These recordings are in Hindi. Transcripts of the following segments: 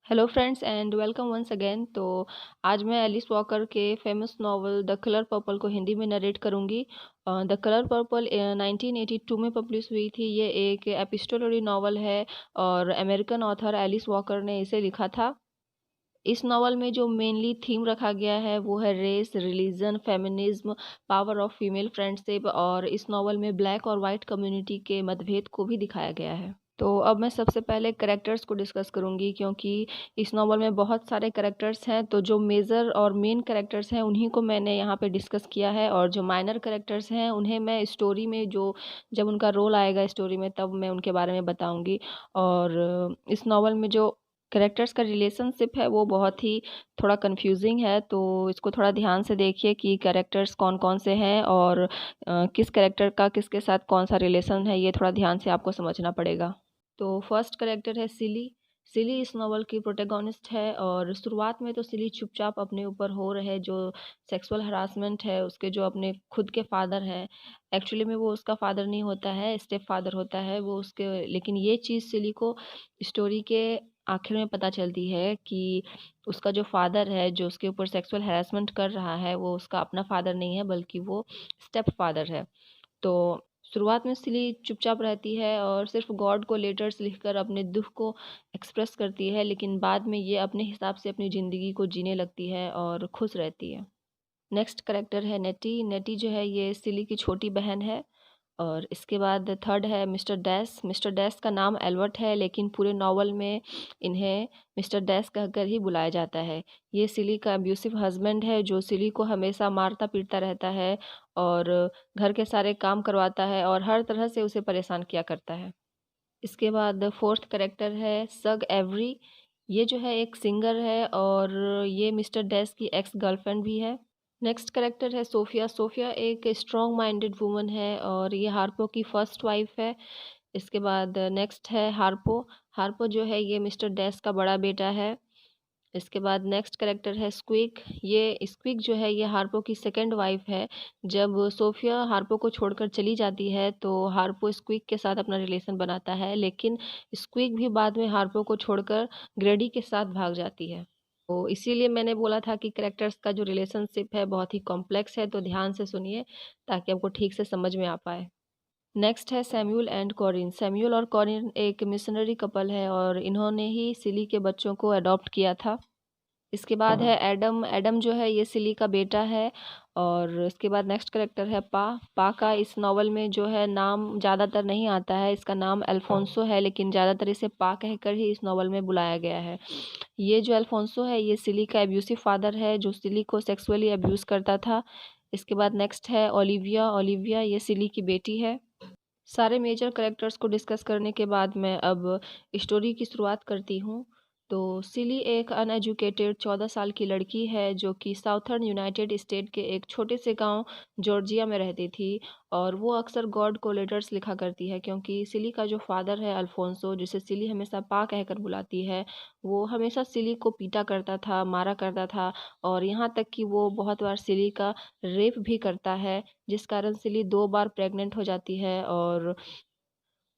Hello friends and welcome once again. तो आज मैं एलिस वॉकर के famous novel the colour purple को हिंदी में नरेट करूंगी। द कलर पर्पल 1982 में पब्लिश हुई थी। ये एक एपिस्टोलरी नावल है और अमेरिकन ऑथर एलिस वॉकर ने इसे लिखा था। इस नावल में जो मेनली थीम रखा गया है वो है race, religion, feminism, power of female friendship, और इस नावल में ब्लैक और वाइट कम्युनिटी के मतभेद को भी दिखाया गया है। तो अब मैं सबसे पहले करेक्टर्स को डिस्कस करूंगी, क्योंकि इस नावल में बहुत सारे करेक्टर्स हैं। तो जो मेजर और मेन करेक्टर्स हैं उन्हीं को मैंने यहाँ पे डिस्कस किया है, और जो माइनर करेक्टर्स हैं उन्हें मैं स्टोरी में जब उनका रोल आएगा स्टोरी में तब मैं उनके बारे में बताऊंगी। और इस नावल में जो करेक्टर्स का रिलेशनशिप है वो बहुत ही थोड़ा कंफ्यूजिंग है। तो इसको थोड़ा ध्यान से देखिए कि करेक्टर्स कौन कौन से हैं और किस करेक्टर का किसके साथ कौन सा रिलेशन है, ये थोड़ा ध्यान से आपको समझना पड़ेगा। तो फर्स्ट करेक्टर है सिली। सिली इस नॉवल की प्रोटेगोनिस्ट है, और शुरुआत में तो सिली चुपचाप अपने ऊपर हो रहे जो सेक्सुअल हरासमेंट है उसके जो अपने खुद के फादर हैं, एक्चुअली में वो उसका फादर नहीं होता है, स्टेप फादर होता है वो उसके। लेकिन ये चीज़ सिली को स्टोरी के आखिर में पता चलती है कि उसका जो फादर है जो उसके ऊपर सेक्सुअल हरासमेंट कर रहा है वो उसका अपना फादर नहीं है बल्कि वो स्टेप फादर है। तो शुरुआत में सिली चुपचाप रहती है और सिर्फ गॉड को लेटर्स लिखकर अपने दुख को एक्सप्रेस करती है, लेकिन बाद में ये अपने हिसाब से अपनी ज़िंदगी को जीने लगती है और खुश रहती है। नेक्स्ट करेक्टर है नेटी। नेटी जो है ये सिली की छोटी बहन है। और इसके बाद थर्ड है मिस्टर डैश। मिस्टर डैश का नाम एल्बर्ट है, लेकिन पूरे नावल में इन्हें मिस्टर डैश कहकर ही बुलाया जाता है। ये सिली का अब्यूसिव हस्बैंड है जो सिली को हमेशा मारता पीटता रहता है और घर के सारे काम करवाता है और हर तरह से उसे परेशान किया करता है। इसके बाद फोर्थ करेक्टर है सग एवरी। ये जो है एक सिंगर है और ये मिस्टर डैश की एक्स गर्लफ्रेंड भी है। नेक्स्ट करेक्टर है सोफिया। सोफिया एक स्ट्रॉन्ग माइंडेड वुमन है और ये हार्पो की फर्स्ट वाइफ है। इसके बाद नेक्स्ट है हार्पो। हार्पो जो है ये मिस्टर डैश का बड़ा बेटा है। इसके बाद नेक्स्ट करेक्टर है स्क्विक। ये स्क्विक जो है ये हार्पो की सेकंड वाइफ है। जब सोफिया हार्पो को छोड़कर चली जाती है तो हार्पो स्क्विक के साथ अपना रिलेशन बनाता है, लेकिन स्क्विक भी बाद में हार्पो को छोड़कर ग्रेडी के साथ भाग जाती है। तो इसीलिए मैंने बोला था कि कैरेक्टर्स का जो रिलेशनशिप है बहुत ही कॉम्प्लेक्स है, तो ध्यान से सुनिए ताकि आपको ठीक से समझ में आ पाए। नेक्स्ट है सैम्यूल एंड कॉरिन। सैम्यूल और कॉरिन एक मिशनरी कपल है और इन्होंने ही सिली के बच्चों को अडॉप्ट किया था। इसके बाद है एडम। एडम जो है ये सिली का बेटा है। और इसके बाद नेक्स्ट करेक्टर है पा। पा का इस नावल में जो है नाम ज़्यादातर नहीं आता है, इसका नाम अल्फोंसो है, लेकिन ज़्यादातर इसे पा कहकर ही इस नावल में बुलाया गया है। ये जो अल्फोंसो है ये सिली का एब्यूसिव फादर है जो सिली को सेक्सुअली अब्यूज़ करता था। इसके बाद नेक्स्ट है ओलिविया। ओलिविया ये सिली की बेटी है। सारे मेजर कैरेक्टर्स को डिस्कस करने के बाद मैं अब स्टोरी की शुरुआत करती हूँ। तो सिली एक अनएजुकेटेड 14 साल की लड़की है जो कि साउथर्न यूनाइटेड स्टेट के एक छोटे से गांव जॉर्जिया में रहती थी। और वो अक्सर गॉड को लेटर्स लिखा करती है, क्योंकि सिली का जो फादर है अल्फोंसो, जिसे सिली हमेशा पा कहकर बुलाती है, वो हमेशा सिली को पीटा करता था, मारा करता था, और यहाँ तक कि वो बहुत बार सिली का रेप भी करता है, जिस कारण सिली 2 बार प्रेग्नेंट हो जाती है। और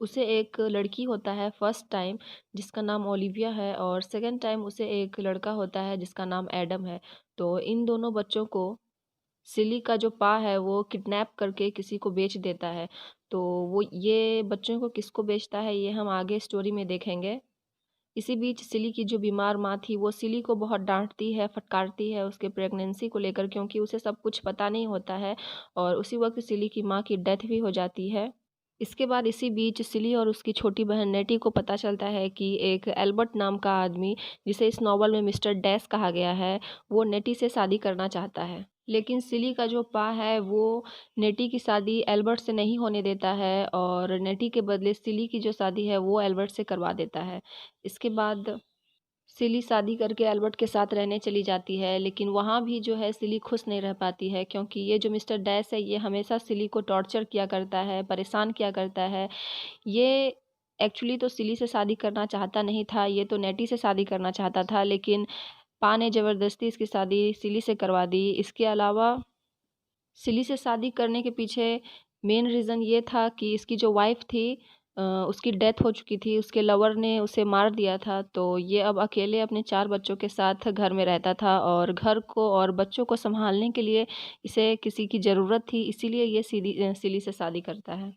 उसे एक लड़की होता है फर्स्ट टाइम जिसका नाम ओलिविया है, और सेकंड टाइम उसे एक लड़का होता है जिसका नाम एडम है। तो इन दोनों बच्चों को सिली का जो पा है वो किडनैप करके किसी को बेच देता है। तो वो ये बच्चों को किसको बेचता है ये हम आगे स्टोरी में देखेंगे। इसी बीच सिली की जो बीमार माँ थी वो सिली को बहुत डांटती है, फटकारती है उसके प्रेगनेंसी को लेकर, क्योंकि उसे सब कुछ पता नहीं होता है। और उसी वक्त सिली की माँ की डेथ भी हो जाती है। इसके बाद इसी बीच सिली और उसकी छोटी बहन नेटी को पता चलता है कि एक एल्बर्ट नाम का आदमी, जिसे इस नॉवल में मिस्टर डैश कहा गया है, वो नेटी से शादी करना चाहता है। लेकिन सिली का जो पा है वो नेटी की शादी एल्बर्ट से नहीं होने देता है, और नेटी के बदले सिली की जो शादी है वो एल्बर्ट से करवा देता है। इसके बाद सिली शादी करके एल्बर्ट के साथ रहने चली जाती है, लेकिन वहाँ भी जो है सिली खुश नहीं रह पाती है, क्योंकि ये जो मिस्टर डैश है ये हमेशा सिली को टॉर्चर किया करता है, परेशान किया करता है। ये एक्चुअली तो सिली से शादी करना चाहता नहीं था, ये तो नेटी से शादी करना चाहता था, लेकिन पा ने ज़बरदस्ती इसकी शादी सिली से करवा दी। इसके अलावा सिली से शादी करने के पीछे मेन रीज़न ये था कि इसकी जो वाइफ थी उसकी डेथ हो चुकी थी, उसके लवर ने उसे मार दिया था। तो ये अब अकेले अपने 4 बच्चों के साथ घर में रहता था और घर को और बच्चों को संभालने के लिए इसे किसी की ज़रूरत थी, इसीलिए ये सिली से शादी करता है।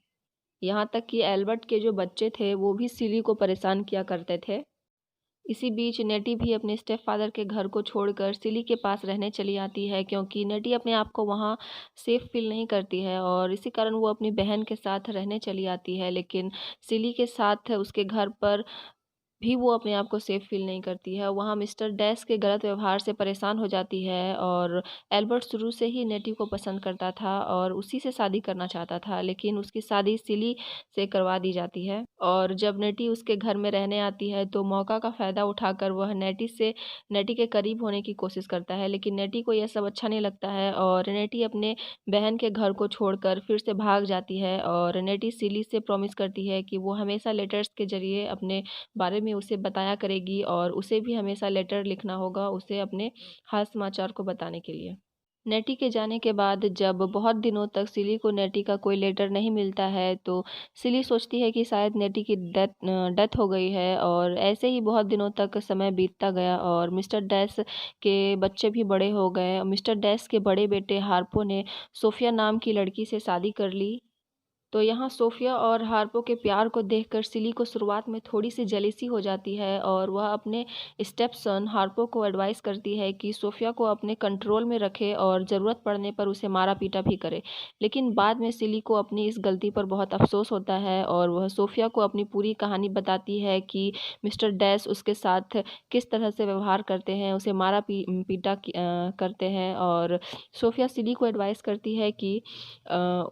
यहाँ तक कि एल्बर्ट के जो बच्चे थे वो भी सिली को परेशान किया करते थे। इसी बीच नेटी भी अपने स्टेप फादर के घर को छोड़कर सिली के पास रहने चली आती है, क्योंकि नेटी अपने आप को वहाँ सेफ फील नहीं करती है और इसी कारण वो अपनी बहन के साथ रहने चली आती है। लेकिन सिली के साथ उसके घर पर भी वो अपने आप को सेफ फील नहीं करती है। वहाँ मिस्टर डैश के गलत व्यवहार से परेशान हो जाती है और एल्बर्ट शुरू से ही नेटी को पसंद करता था और उसी से शादी करना चाहता था, लेकिन उसकी शादी सिली से करवा दी जाती है। और जब नेटी उसके घर में रहने आती है तो मौका का फ़ायदा उठाकर वह नेटी के करीब होने की कोशिश करता है, लेकिन नेटी को यह सब अच्छा नहीं लगता है और नेटी अपने बहन के घर को छोड़कर फिर से भाग जाती है। और नेटी सिली से प्रॉमिस करती है कि वो हमेशा लेटर्स के ज़रिए अपने बारे में उसे बताया करेगी और उसे भी हमेशा लेटर लिखना होगा उसे अपने हाल समाचार को बताने के लिए। नेटी के जाने के बाद जब बहुत दिनों तक सिली को नेटी का कोई लेटर नहीं मिलता है तो सिली सोचती है कि शायद नेटी की डेथ हो गई है। और ऐसे ही बहुत दिनों तक समय बीतता गया और मिस्टर डैश के बच्चे भी बड़े हो गए और मिस्टर डैश के बड़े बेटे हार्पो ने सोफिया नाम की लड़की से शादी कर ली। तो यहाँ सोफिया और हार्पो के प्यार को देखकर सिली को शुरुआत में थोड़ी सी जेलिसी हो जाती है और वह अपने स्टेप सन हार्पो को एडवाइस करती है कि सोफिया को अपने कंट्रोल में रखे और ज़रूरत पड़ने पर उसे मारा पीटा भी करे। लेकिन बाद में सिली को अपनी इस गलती पर बहुत अफसोस होता है और वह सोफिया को अपनी पूरी कहानी बताती है कि मिस्टर डैश उसके साथ किस तरह से व्यवहार करते हैं, उसे पीटा करते हैं। और सोफिया सिली को एडवाइस करती है कि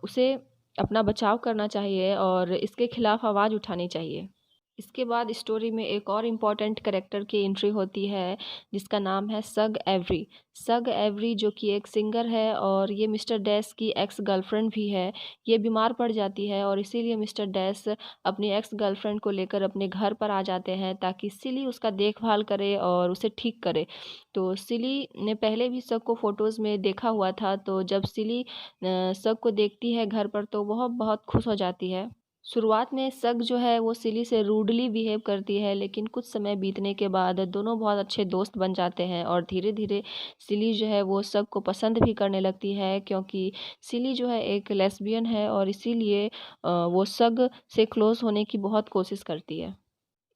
उसे अपना बचाव करना चाहिए और इसके खिलाफ आवाज़ उठानी चाहिए। इसके बाद स्टोरी में एक और इम्पॉर्टेंट कैरेक्टर की एंट्री होती है जिसका नाम है सग एवरी। सग एवरी जो कि एक सिंगर है और ये मिस्टर डैश की एक्स गर्लफ्रेंड भी है। ये बीमार पड़ जाती है और इसीलिए मिस्टर डैश अपनी एक्स गर्लफ्रेंड को लेकर अपने घर पर आ जाते हैं ताकि सिली उसका देखभाल करे और उसे ठीक करे। तो सिली ने पहले भी सग को फ़ोटोज़ में देखा हुआ था, तो जब सिली सग को देखती है घर पर तो वह बहुत खुश हो जाती है। शुरुआत में सग जो है वो सिली से रूडली बिहेव करती है, लेकिन कुछ समय बीतने के बाद दोनों बहुत अच्छे दोस्त बन जाते हैं और धीरे धीरे सिली जो है वो सग को पसंद भी करने लगती है, क्योंकि सिली जो है एक लेस्बियन है और इसीलिए वो सग से क्लोज़ होने की बहुत कोशिश करती है।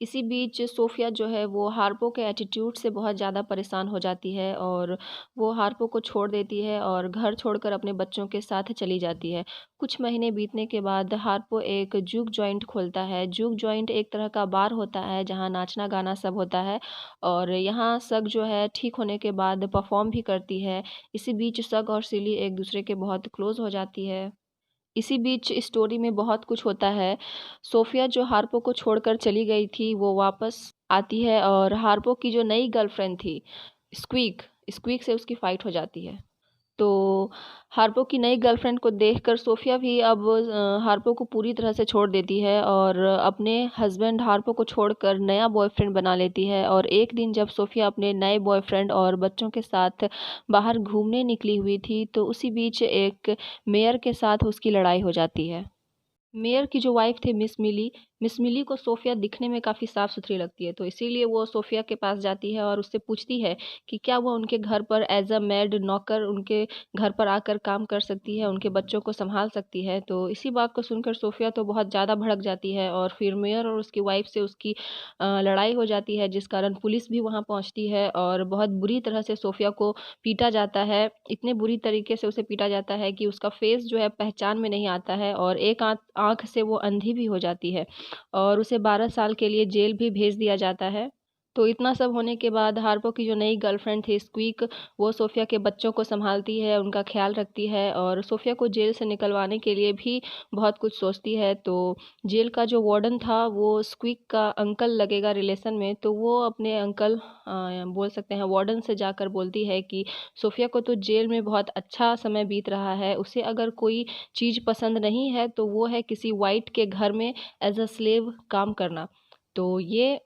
इसी बीच सोफिया जो है वो हार्पो के एटीट्यूड से बहुत ज़्यादा परेशान हो जाती है और वो हार्पो को छोड़ देती है और घर छोड़कर अपने बच्चों के साथ चली जाती है। कुछ महीने बीतने के बाद हार्पो एक जूक जॉइंट खोलता है। जूक जॉइंट एक तरह का बार होता है जहाँ नाचना गाना सब होता है और यहाँ सग जो है ठीक होने के बाद परफॉर्म भी करती है। इसी बीच सग और सिली एक दूसरे के बहुत क्लोज़ हो जाती है। इसी बीच स्टोरी में बहुत कुछ होता है। सोफिया जो हार्पो को छोड़कर चली गई थी वो वापस आती है और हार्पो की जो नई गर्लफ्रेंड थी स्क्वीक स्क्वीक से उसकी फ़ाइट हो जाती है। तो हार्पो की नई गर्लफ्रेंड को देखकर सोफिया भी अब हार्पो को पूरी तरह से छोड़ देती है और अपने हस्बैंड हार्पो को छोड़कर नया बॉयफ्रेंड बना लेती है। और एक दिन जब सोफिया अपने नए बॉयफ्रेंड और बच्चों के साथ बाहर घूमने निकली हुई थी तो उसी बीच एक मेयर के साथ उसकी लड़ाई हो जाती है। मेयर की जो वाइफ थी मिस मिली को सोफिया दिखने में काफ़ी साफ़ सुथरी लगती है, तो इसीलिए वो सोफिया के पास जाती है और उससे पूछती है कि क्या वो उनके घर पर एज अ मेड नौकर उनके घर पर आकर काम कर सकती है, उनके बच्चों को संभाल सकती है। तो इसी बात को सुनकर सोफिया तो बहुत ज़्यादा भड़क जाती है और फिर मेयर और उसकी वाइफ से उसकी लड़ाई हो जाती है, जिस कारण पुलिस भी वहाँ पहुँचती है और बहुत बुरी तरह से सोफिया को पीटा जाता है। इतने बुरी तरीके से उसे पीटा जाता है कि उसका फेस जो है पहचान में नहीं आता है और एक आँख से वो अंधी भी हो जाती है और उसे 12 साल के लिए जेल भी भेज दिया जाता है। तो इतना सब होने के बाद हार्पो की जो नई गर्लफ्रेंड थी स्क्वीक, वो सोफिया के बच्चों को संभालती है, उनका ख्याल रखती है और सोफिया को जेल से निकलवाने के लिए भी बहुत कुछ सोचती है। तो जेल का जो वार्डन था वो स्क्वीक का अंकल लगेगा रिलेशन में, तो वो अपने अंकल बोल सकते हैं वार्डन से जाकर बोलती है कि सोफिया को तो जेल में बहुत अच्छा समय बीत रहा है, उसे अगर कोई चीज़ पसंद नहीं है तो वो है किसी वाइट के घर में एज अ स्लेव काम करना। तो ये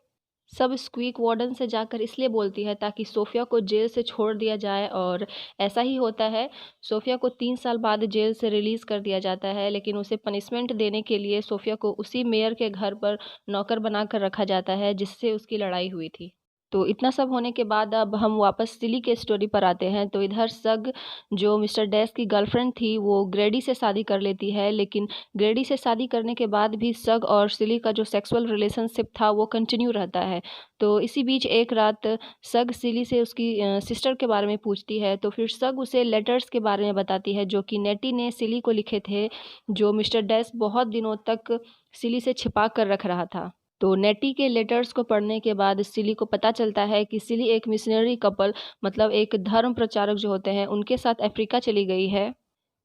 सब स्क्वीक वार्डन से जाकर इसलिए बोलती है ताकि सोफिया को जेल से छोड़ दिया जाए, और ऐसा ही होता है। सोफिया को 3 साल बाद जेल से रिलीज़ कर दिया जाता है, लेकिन उसे पनिशमेंट देने के लिए सोफिया को उसी मेयर के घर पर नौकर बनाकर रखा जाता है जिससे उसकी लड़ाई हुई थी। तो इतना सब होने के बाद अब हम वापस सिली के स्टोरी पर आते हैं। तो इधर सग, जो मिस्टर डैश की गर्लफ्रेंड थी, वो ग्रेडी से शादी कर लेती है, लेकिन ग्रेडी से शादी करने के बाद भी सग और सिली का जो सेक्सुअल रिलेशनशिप था वो कंटिन्यू रहता है। तो इसी बीच एक रात सग सिली से उसकी सिस्टर के बारे में पूछती है, तो फिर सग उसे लेटर्स के बारे में बताती है जो कि नेटी ने सिली को लिखे थे, जो मिस्टर डैश बहुत दिनों तक सिली से छिपा कर रख रहा था। तो नेटी के लेटर्स को पढ़ने के बाद सिली को पता चलता है कि सिली एक मिशनरी कपल, मतलब एक धर्म प्रचारक जो होते हैं, उनके साथ अफ्रीका चली गई है।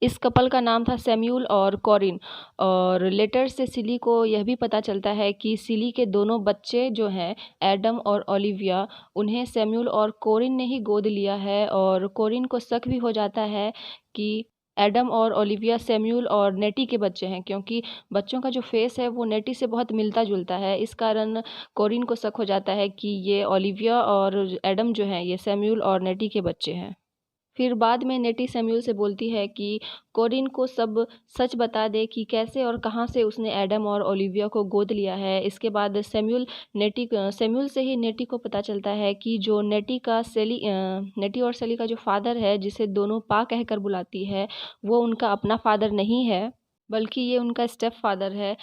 इस कपल का नाम था सैम्यूल और कॉरिन। और लेटर से सिली को यह भी पता चलता है कि सिली के दोनों बच्चे जो हैं, एडम और ओलिविया, उन्हें सैम्यूल और कॉरिन ने ही गोद लिया है। और कॉरिन को शक भी हो जाता है कि एडम और ओलिविया सैम्यूल और नेटी के बच्चे हैं, क्योंकि बच्चों का जो फेस है वो नेटी से बहुत मिलता जुलता है। इस कारण कॉरिन को शक हो जाता है कि ये ओलिविया और एडम जो हैं, ये सैम्यूल और नेटी के बच्चे हैं। फिर बाद में नेटी सैम्यूल से बोलती है कि कॉरिन को सब सच बता दे कि कैसे और कहाँ से उसने एडम और ओलिविया को गोद लिया है। इसके बाद सैम्यूल से ही नेटी को पता चलता है कि जो नेटी और सेली का जो फादर है, जिसे दोनों पा कहकर बुलाती है, वो उनका अपना फादर नहीं है, बल्कि ये उनका स्टेप फादर है।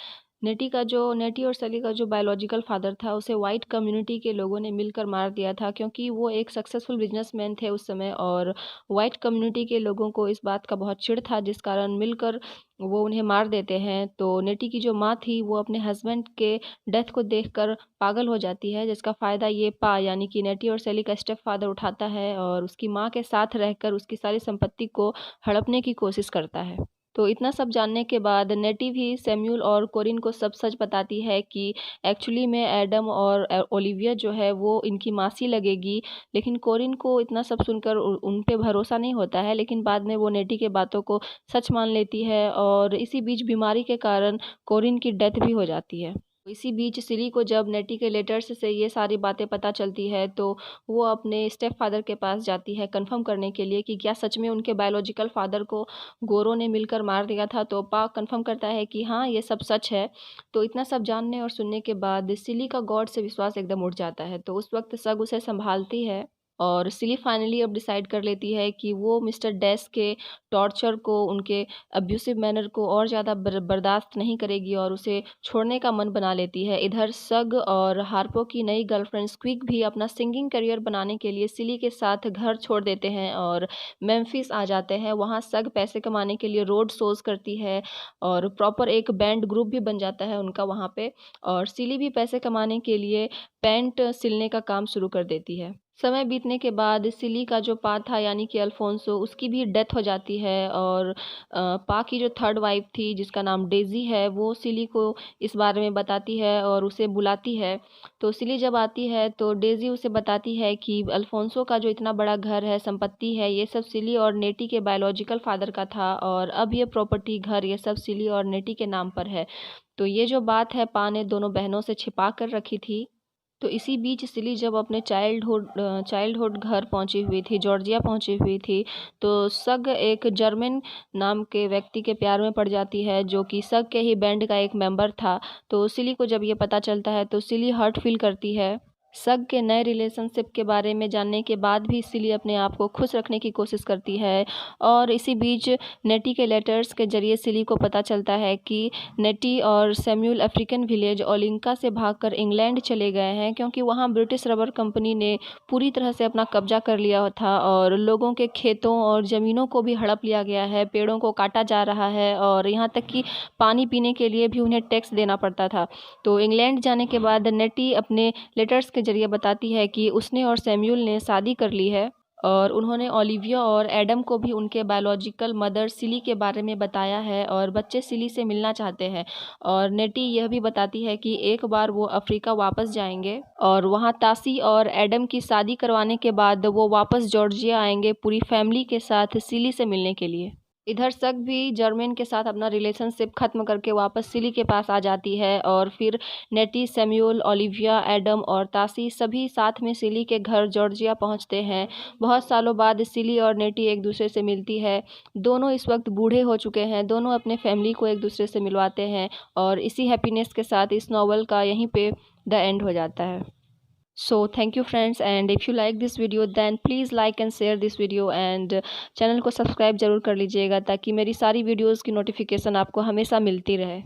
नेटी और सली का जो बायोलॉजिकल फादर था, उसे वाइट कम्युनिटी के लोगों ने मिलकर मार दिया था, क्योंकि वो एक सक्सेसफुल बिजनेसमैन थे उस समय, और वाइट कम्युनिटी के लोगों को इस बात का बहुत चिढ़ था, जिस कारण मिलकर वो उन्हें मार देते हैं। तो नेटी की जो माँ थी, वो अपने हस्बैंड के डेथ को देखकर पागल हो जाती है, जिसका फ़ायदा ये यानी कि नेटी और सली का स्टेप फादर उठाता है और उसकी माँ के साथ रहकर उसकी सारी संपत्ति को हड़पने की कोशिश करता है। तो इतना सब जानने के बाद नेटी भी सैम्यूल और कॉरिन को सब सच बताती है कि एक्चुअली में एडम और ओलिविया जो है वो इनकी मासी लगेगी। लेकिन कॉरिन को इतना सब सुनकर उन पे भरोसा नहीं होता है, लेकिन बाद में वो नेटी के बातों को सच मान लेती है, और इसी बीच बीमारी के कारण कॉरिन की डेथ भी हो जाती है। इसी बीच सिली को जब नेटी के लेटर्स से ये सारी बातें पता चलती है, तो वो अपने स्टेप फादर के पास जाती है कंफर्म करने के लिए कि क्या सच में उनके बायोलॉजिकल फादर को गोरों ने मिलकर मार दिया था। तो पा कंफर्म करता है कि हाँ, ये सब सच है। तो इतना सब जानने और सुनने के बाद सिली का गॉड से विश्वास एकदम उठ जाता है। तो उस वक्त सग उसे संभालती है, और सिली फाइनली अब डिसाइड कर लेती है कि वो मिस्टर डैश के टॉर्चर को, उनके अब्यूसिव मैनर को और ज़्यादा बर्दाश्त नहीं करेगी, और उसे छोड़ने का मन बना लेती है। इधर सग और हार्पो की नई गर्लफ्रेंड स्क्विक भी अपना सिंगिंग करियर बनाने के लिए सिली के साथ घर छोड़ देते हैं और मेम्फिस आ जाते हैं। वहाँ सग पैसे कमाने के लिए रोड शोज़ करती है, और प्रॉपर एक बैंड ग्रुप भी बन जाता है उनका वहाँ पे। और सिली भी पैसे कमाने के लिए पैंट सिलने का काम शुरू कर देती है। समय बीतने के बाद सिली का जो पा था, यानी कि अल्फोंसो, उसकी भी डेथ हो जाती है, और पा की जो थर्ड वाइफ थी, जिसका नाम डेजी है, वो सिली को इस बारे में बताती है और उसे बुलाती है। तो सिली जब आती है तो डेजी उसे बताती है कि अल्फोंसो का जो इतना बड़ा घर है, संपत्ति है, ये सब सिली और नेटी के बायोलॉजिकल फादर का था, और अब ये प्रॉपर्टी, घर, ये सब सिली और नेटी के नाम पर है। तो ये जो बात है, पा ने दोनों बहनों से छिपा कर रखी थी। तो इसी बीच सिली जब अपने चाइल्डहुड घर पहुंची हुई थी, जॉर्जिया पहुंची हुई थी, तो सग एक जर्मन नाम के व्यक्ति के प्यार में पड़ जाती है, जो कि सग के ही बैंड का एक मेंबर था। तो सिली को जब ये पता चलता है तो सिली हर्ट फील करती है। सग के नए रिलेशनशिप के बारे में जानने के बाद भी सिली अपने आप को खुश रखने की कोशिश करती है। और इसी बीच नेटी के लेटर्स के जरिए सिली को पता चलता है कि नेटी और सैम्यूल अफ्रीकन विलेज ओलिंका से भागकर इंग्लैंड चले गए हैं, क्योंकि वहाँ ब्रिटिश रबर कंपनी ने पूरी तरह से अपना कब्जा कर लिया था, और लोगों के खेतों और ज़मीनों को भी हड़प लिया गया है, पेड़ों को काटा जा रहा है, और यहाँ तक कि पानी पीने के लिए भी उन्हें टैक्स देना पड़ता था। तो इंग्लैंड जाने के बाद नेटी अपने लेटर्स के जरिए बताती है कि उसने और सैम्यूल ने शादी कर ली है, और उन्होंने ओलिविया और एडम को भी उनके बायोलॉजिकल मदर सिली के बारे में बताया है, और बच्चे सिली से मिलना चाहते हैं। और नेटी यह भी बताती है कि एक बार वो अफ्रीका वापस जाएंगे, और वहाँ तासी और एडम की शादी करवाने के बाद वो वापस जॉर्जिया आएंगे पूरी फैमिली के साथ सिली से मिलने के लिए। इधर सक भी जर्मेन के साथ अपना रिलेशनशिप खत्म करके वापस सिली के पास आ जाती है और फिर नेटी, सैमुअल, ओलिविया, एडम और तासी सभी साथ में सिली के घर जॉर्जिया पहुंचते हैं। बहुत सालों बाद सिली और नेटी एक दूसरे से मिलती है। दोनों इस वक्त बूढ़े हो चुके हैं। दोनों अपने फैमिली को एक दूसरे से मिलवाते हैं और इसी हैप्पीनेस के साथ इस नॉवल का यहीं पे द एंड हो जाता है। So thank you friends, and if you like this video then please like and share this video, and channel को सब्सक्राइब जरूर कर लीजिएगा ताकि मेरी सारी वीडियोस की नोटिफिकेशन आपको हमेशा मिलती रहे।